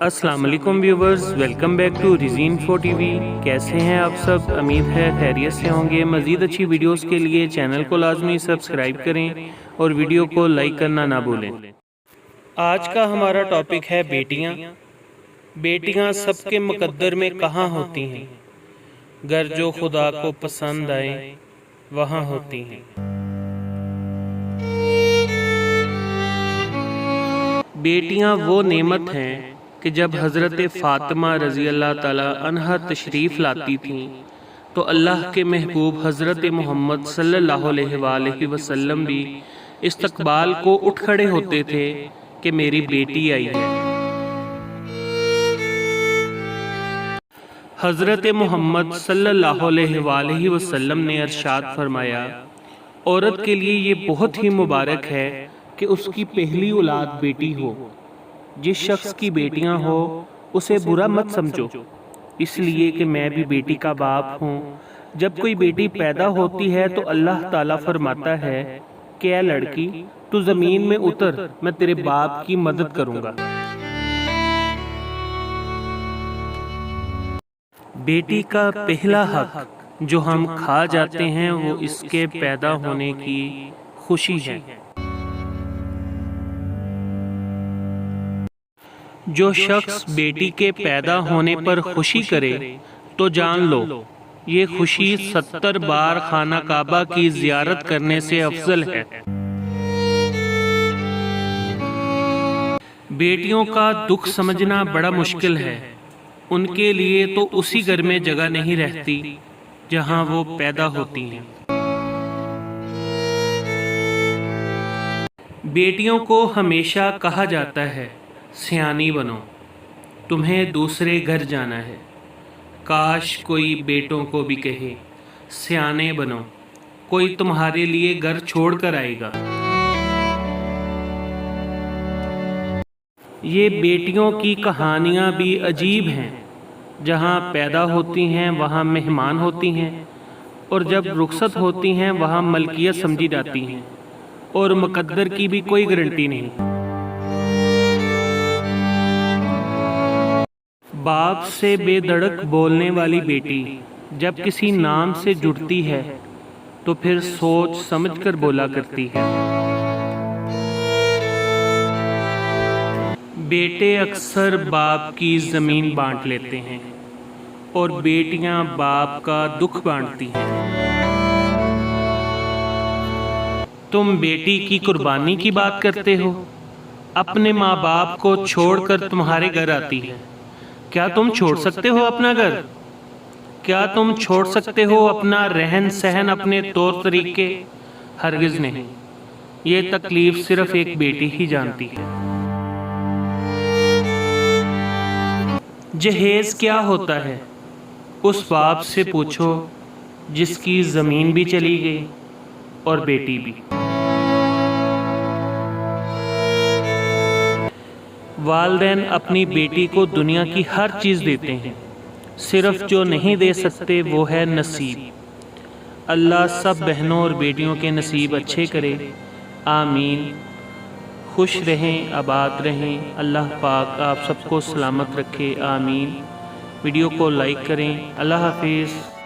السلام علیکم viewers, welcome back to ریزین فو ٹی وی۔ کیسے ہیں آپ سب؟ امید ہے خیریت سے ہوں گے۔ مزید اچھی ویڈیوز کے لیے چینل کو لازمی سبسکرائب کریں اور ویڈیو کو لائک کرنا نہ بھولیں۔ آج کا ہمارا ٹاپک ہے بیٹیاں۔ بیٹیاں سب کے مقدر میں کہاں ہوتی ہیں؟ گر جو خدا کو پسند آئیں وہاں ہوتی ہیں۔ بیٹیاں وہ نعمت ہیں کہ جب حضرت فاطمہ رضی اللہ تعالی عنہا تشریف لاتی تھیں تو اللہ کے محبوب حضرت محمد صلی اللہ علیہ وآلہ وسلم بھی استقبال کو اٹھ کھڑے ہوتے تھے کہ میری بیٹی آئی ہے۔ حضرت محمد صلی اللہ علیہ وآلہ وسلم نے ارشاد فرمایا، عورت کے لیے یہ بہت ہی مبارک ہے کہ اس کی پہلی اولاد بیٹی ہو۔ جس شخص کی بیٹیاں ہو اسے برا مت سمجھو، اس لیے کہ میں بھی بیٹی کا باپ ہوں۔ جب کوئی بیٹی پیدا ہوتی ہے تو اللہ تعالیٰ فرماتا ہے کہ اے لڑکی تو زمین میں اتر، میں تیرے باپ کی مدد کروں گا۔ بیٹی کا پہلا حق جو ہم کھا جاتے ہیں وہ اس کے پیدا ہونے کی خوشی ہے۔ جو شخص بیٹی کے پیدا ہونے پر خوشی کرے تو جان لو یہ خوشی 70 بار خانہ کعبہ کی زیارت کرنے سے افضل ہے۔ بیٹیوں کا دکھ سمجھنا بڑا مشکل ہے۔ ان کے لیے تو اسی گھر میں جگہ نہیں رہتی جہاں وہ پیدا ہوتی ہیں۔ بیٹیوں کو ہمیشہ کہا جاتا ہے سیانی بنو، تمہیں دوسرے گھر جانا ہے۔ کاش کوئی بیٹوں کو بھی کہے سیانے بنو، کوئی تمہارے لیے گھر چھوڑ کر آئے گا۔ یہ بیٹیوں کی کہانیاں بھی عجیب ہیں۔ جہاں پیدا ہوتی ہیں وہاں مہمان ہوتی ہیں، اور جب رخصت ہوتی ہیں وہاں ملکیت سمجھی جاتی ہیں، اور مقدر کی بھی کوئی گارنٹی نہیں۔ باپ سے بے دڑک بولنے والی بیٹی جب کسی نام سے جڑتی ہے تو پھر سوچ سمجھ کر بولا کرتی ہے۔ بیٹے اکثر باپ کی زمین بانٹ لیتے ہیں اور بیٹیاں باپ کا دکھ بانٹتی ہیں۔ تم بیٹی کی قربانی کی بات کرتے ہو، اپنے ماں باپ کو چھوڑ کر تمہارے گھر آتی ہے۔ کیا تم چھوڑ سکتے ہو اپنا گھر؟ کیا تم چھوڑ سکتے ہو اپنا رہن سہن، اپنے طور طریقے؟ ہرگز نہیں۔ یہ تکلیف صرف ایک بیٹی ہی جانتی ہے۔ جہیز کیا ہوتا ہے اس باپ سے پوچھو جس کی زمین بھی چلی گئی اور بیٹی بھی۔ والدین اپنی بیٹی کو دنیا کی ہر چیز دیتے ہیں، صرف جو نہیں دے سکتے وہ ہے نصیب۔ اللہ سب بہنوں اور بیٹیوں کے نصیب اچھے کرے، آمین۔ خوش رہیں، آباد رہیں، اللہ پاک آپ سب کو سلامت رکھے، آمین۔ ویڈیو کو لائک کریں۔ اللہ حافظ۔